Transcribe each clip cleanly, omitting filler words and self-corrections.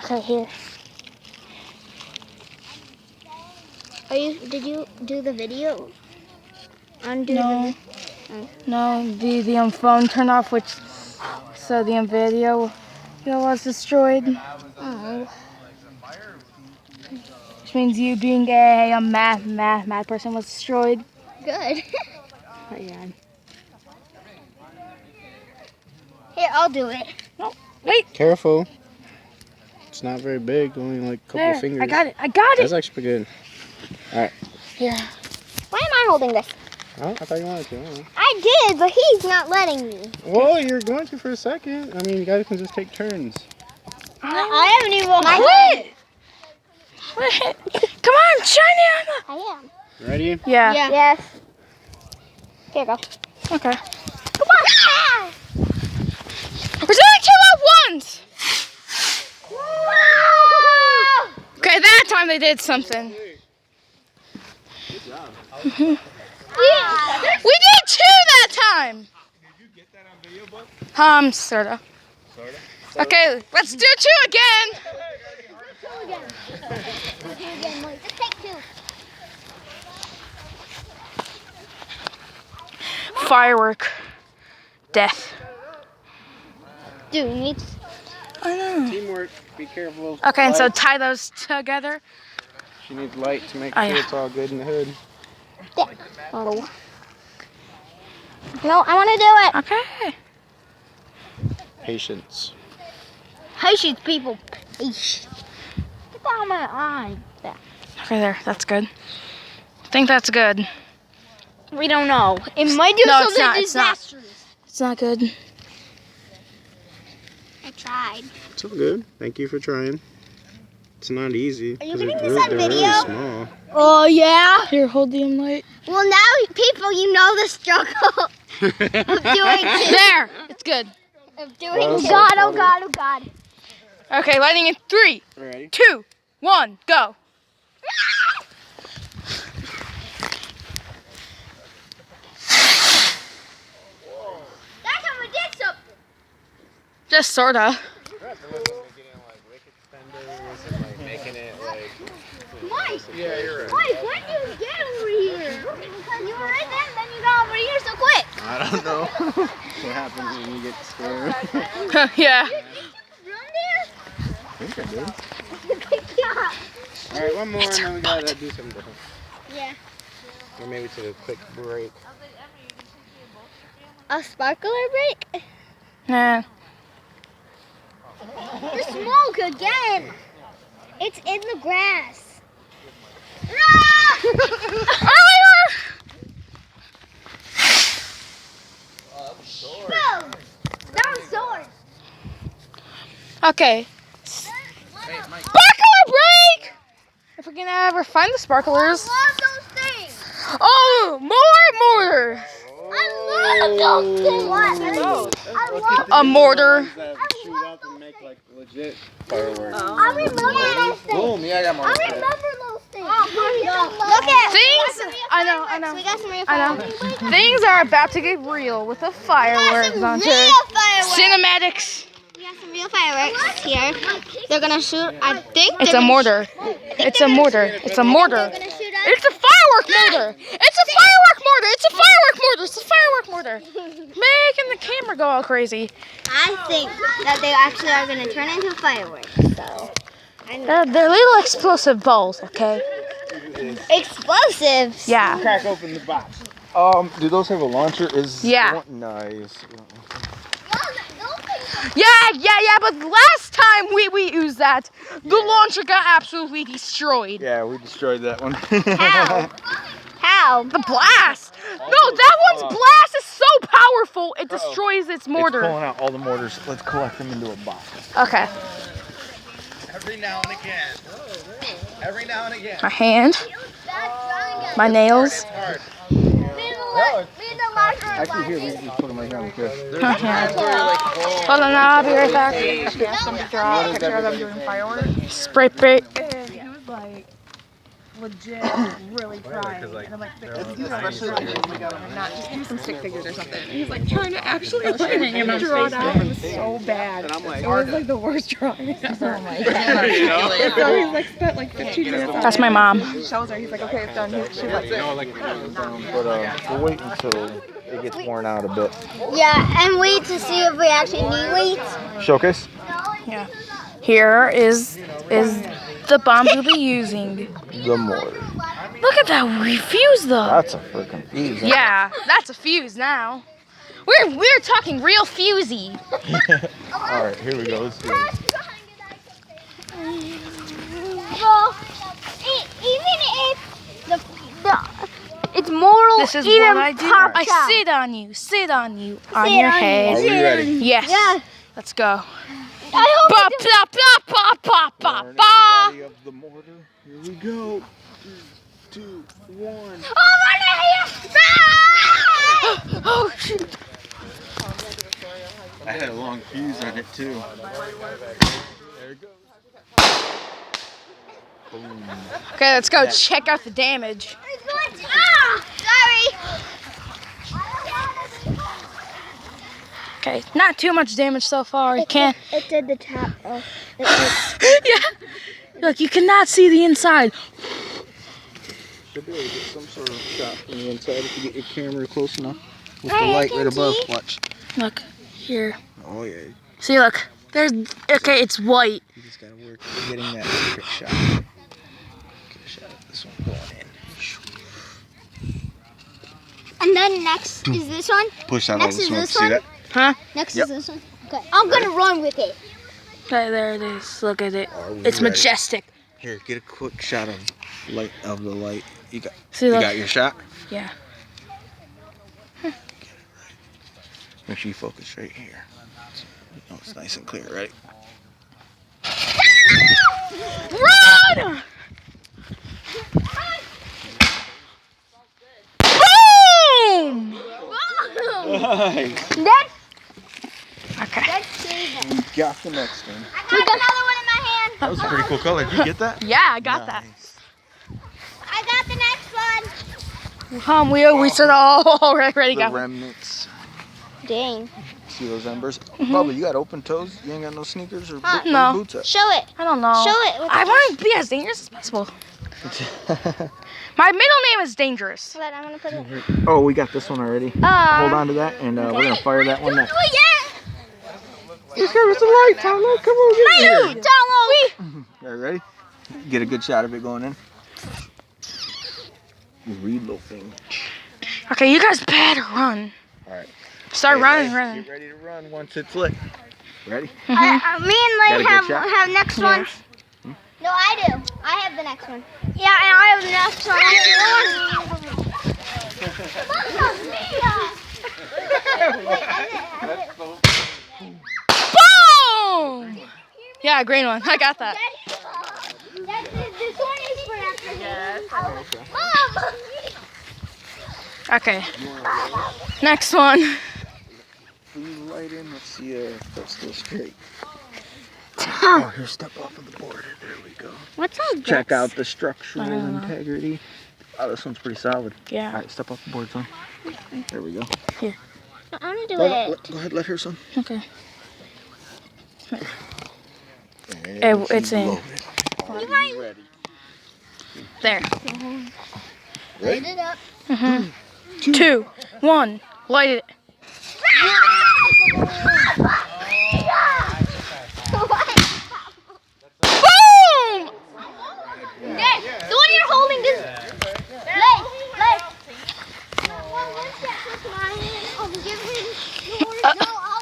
Okay, here. Did you do the video? Undo No. the No, the phone turned off, so the video was destroyed. Oh. Which means you being a math person was destroyed. Good. But yeah. Here, I'll do it. No, wait. Careful. It's not very big, only like a couple There, fingers. I got it. That's actually pretty good. Alright. Here. Why am I holding this? Oh, I thought you wanted to. Oh. I did, but he's not letting me. Well, you're going to for a second. I mean, you guys can just take turns. I haven't even. Wait. Come on, shiny Anna. I am. You ready? Yeah. Yes. Here you go. Okay. Come on. We're doing 2 at once. Okay, that time they did something. Good job. We did 2 that time. Did you get that on video, bud? Sorta. Sorta. Okay, let's do 2 again. Just take 2. Firework. Death. Dude, we need. I know. Teamwork. Be careful. Okay, and so Light. tie those together. She needs light to make Oh, sure yeah. it's all good in the hood. Oh. No, I want to do it. Okay. Patience. Patience, people. Patience. Get that on my eye. There. Okay, there. That's good. I think that's good. We don't know. It might do No, it's something not, it's not. disastrous. It's not good. I tried. It's all good. Thank you for trying. It's not easy. Are you 'cause getting it this really- on they're video? Really small. Oh, yeah? Here, hold the light. Well, now, people, you know the struggle of doing this. There. It's good. Of doing God, oh, God, oh, God. Okay, lighting in 3, Ready? 2, 1, go. That's how we did something. Just sorta. Mike, Yeah, you're right. Mike, when did you get over here? Because you were in there, then you got over here so quick. I don't know. What happens when you get scared? Yeah. Did you run there? I think I did. Good job. Alright, one more and then we gotta do something different. Yeah. Or maybe take a quick break. A sparkler break? Nah. The smoke again. It's in the grass. No! Earlier! Boom! That was sword. Okay. Sparkler break! If we can ever find the sparklers. I love those things. Oh, more. I love those things. I love A mortar. That shoot up and make like legit fireworks. I remember those things. Boom, yeah, I got more. I remember those things. Look at Things. I know. We got some real I know. fireworks. Things are about to get real with the fireworks on here. Real fireworks. Cinematics. We got some real fireworks here. They're gonna shoot. I think It's they're a gonna mortar. It's a mortar. It's a mortar. They're gonna shoot us. It's a firework mortar. It's a firework mortar. It's a firework mortar. It's a firework mortar. Making the camera go all crazy. I think that they actually are gonna turn into fireworks. So. They're little explosive balls, okay? Explosives. Yeah. Crack open the box. Do those have a launcher? Yeah. Nice. Yeah, but last time we used that, the launcher got absolutely destroyed. Yeah, we destroyed that one. How? How? The blast! No, that one's blast is so powerful, it destroys its mortar. It's pulling out all the mortars. Let's collect them into a box. Okay. Every now and again. Every now and again. My hand, my nails. Hard. Actually, here, we can just put them right here on the chair. My hand. Hold on, I'll be right back. Okay, I'm gonna draw a picture of them doing fireworks. Spray paint. legit really trying. And I'm like, especially not just do some stick figures or something. And he's like trying to actually draw it out. It was so bad. And I'm like, It was like the worst drawing ever. Oh my god. you know? So he's like spent like 15 minutes on That's it. my mom. Shows her. He's like, okay, it's done. She likes it. But we'll wait until it gets worn out a bit. Yeah, and wait to see if we actually need weights. Showcase? Yeah. Here is the bombs we'll be using. The mortar. Look at that fuse though. That's a freaking fuse. Yeah, that's a fuse now. We're talking real fusey. Alright, here we go. Let's do it. Well, even if it's moral, This is even what I do. pops I out. sit on you on your on head. Are we ready? Yes. Yeah. Let's go. I hope Ba it does- ba ba ba ba Warn ba. everybody of the mortar. Here we go. 3, 2, 1. Oh, run here! Oh shoot. I had a long fuse on it too. There it goes. Boom. Okay, let's go check out the damage. Sorry. Okay, not too much damage so far. You can't. It did the tap. Oh, Yeah. Look, you cannot see the inside. Should be able to get some sort of shot from the inside if you get your camera close enough. With the Hey, light I right can above. see. Watch. Look here. Oh yeah. See, look. There's. Okay, it's white. You just gotta work on getting that perfect shot. Get a shot of this one going in. And then next is this one. Push out Next all the is smoke. this See one? that? Huh? Next Yep. is this one. Okay, I'm gonna run with it. Okay, there it is. Look at it. Are we It's ready? majestic. Here, get a quick shot of light of the light. You got. See, You look. got your shot. Yeah. Make sure you focus right here. Oh, it's nice and clear, right? Run! Boom! Nice. That, Okay. that's saving. Got the next one. I got another one in my hand. That was a pretty cool color. Did you get that? Yeah, I got that. Nice. I got the next one. We said all ready The go. remnants. Dang. See those embers? Bubba, you got open toes? You ain't got no sneakers or where No. your boots at? Show it. I don't know. Show it. With I want to be as dangerous as possible. My middle name is Dangerous. Hold on, I'm gonna put it. Oh, we got this one already. Hold on to that, and we're gonna fire that one next. Oh yeah. Give us a light, Tyler. Come on, get Hey, here. Donald. All right, ready? Get a good shot of it going in. Reloading. Okay, you guys better run. All right. Start Okay, running, ready? running. Get ready to run once it's lit. Ready? Me Got a and Lane good shot? have next Yeah. ones. No, I do. I have the next one. Yeah, and I have the next one. Boom! Yeah, green one. I got that. This one is for after. Mom! Okay. Next one. Please light in. Let's see if that's still straight. Oh, here, step off of the board. There we go. What's all Check out the structural know. integrity. Oh, this one's pretty solid. Yeah. All right, step off the board, son. There we go. I want to do Go it. ahead, let her, son. Okay. And it's she's in. loaded. Are you ready? There. Light it up. 2, 1. Light it. Boom! Dad, the one you're holding is. Lay.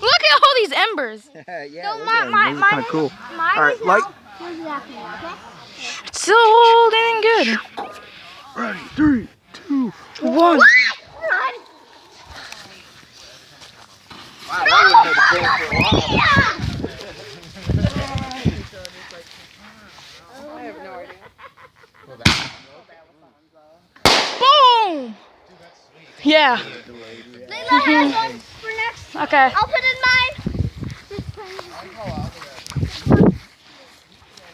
Look at all these embers. Yeah, No, look my- at 'em. my- Those are my- kind of cool. Mine All right, is light. now- Exactly, okay? It's still holding good. Ready, 3, 2. 1. Run! Wow, that wouldn't have been for a while. Boom! Yeah. Layla has one for next. Okay. I'll put in mine.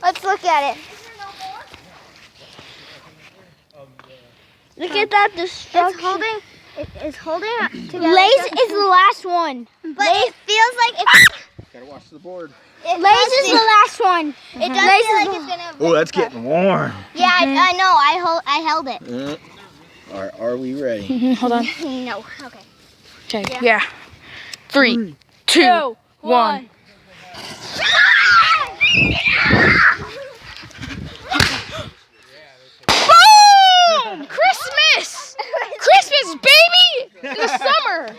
Let's look at it. Look at that destruction. It's holding together. Lays is the last one. But it feels like it's. Gotta watch the board. Lays is the last one. It does feel like it's gonna. Oh, that's getting warm. Yeah, I know. I held it. Are we ready? Hold on. No. Okay. Okay. Yeah. 3, 2, 1. Boom! Christmas! Christmas, baby! In the summer.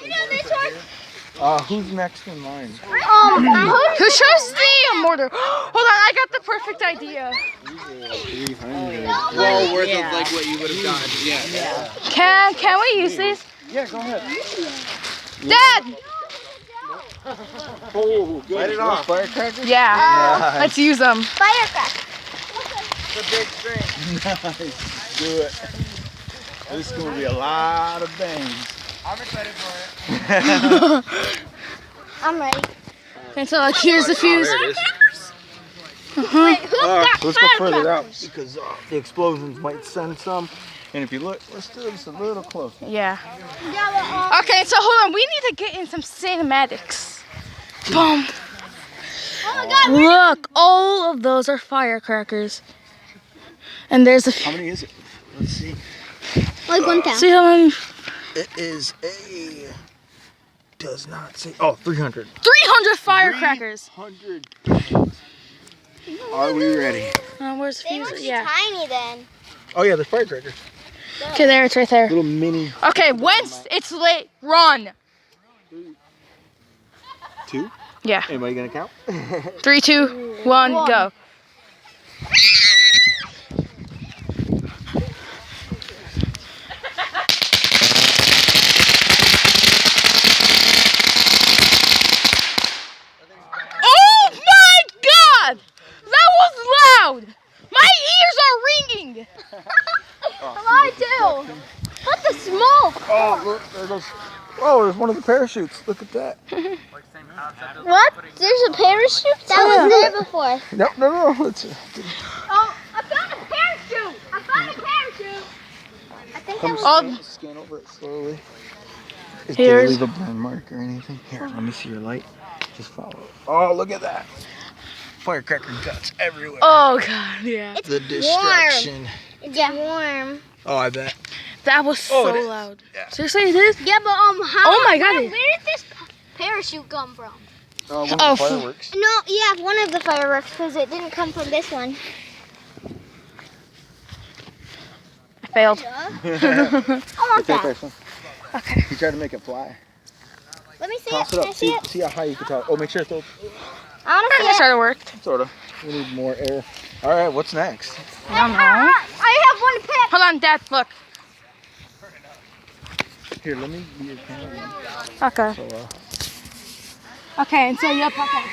You know this one? Who's next in line? Who chose the mortar? Hold on, I got the perfect idea. 300. Well worth of like what you would have gotten. Yeah. Can we use these? Yeah, go ahead. Dad! Oh, good. Light it off. Firecrackers? Yeah. Let's use them. Firecracker. It's a big string. Nice. Do it. This is going to be a lot of bangs. I'm excited for it. I'm ready. Okay, so like, here's the fuse. Wait, who's got Let's go further firecracker? out because the explosions might send some. And if you look, let's do this a little closer. Yeah. Okay, so hold on. We need to get in some cinematics. Boom. Oh my God. Look, all of those are firecrackers. And there's a How many is it? Let's see. Like 1,000. see how many? It is a. Does not say. Oh, 300. 300 firecrackers. 300. Are we ready? Where's the They fuse? must be Yeah. tiny then. Oh yeah, the firecrackers. Okay, there, it's right there. Little mini. Okay, once it's lit, run. 2. Yeah. Anybody gonna count? 3, 2, 1, go. Oh my God! That was loud! My ears are ringing! Mine too. What the smoke? Oh, look, there goes. Oh, there's one of the parachutes. Look at that. What? There's a parachute? That was there before. No. It's Oh, I found a parachute. I found a parachute. I think that was. Oh, scan over it slowly. Did Here's- it leave a burn mark or anything? Here, let me see your light. Just follow it. Oh, look at that. Firecracker guts everywhere. oh God, yeah. It's The distraction. It's warm. Oh, I bet. That was Oh, so it is. loud. Yeah. Seriously, it is? Yeah, but how? Oh my God. Where did this parachute come from? One Oh, of the fireworks. No, yeah, one of the fireworks because it didn't come from this one. I failed. I want that. Person. Okay. You tried to make it fly. Let me see Toss it. it Can I up. see it? See how high you can toss. Oh, make sure it's open. I want to I see guess it. that worked. Sort of. We need more air. All right, what's next? I don't know. I have one pick. Hold on, Dad, look. Here, let me be your camera. Okay. So, Okay, and so, yep, okay.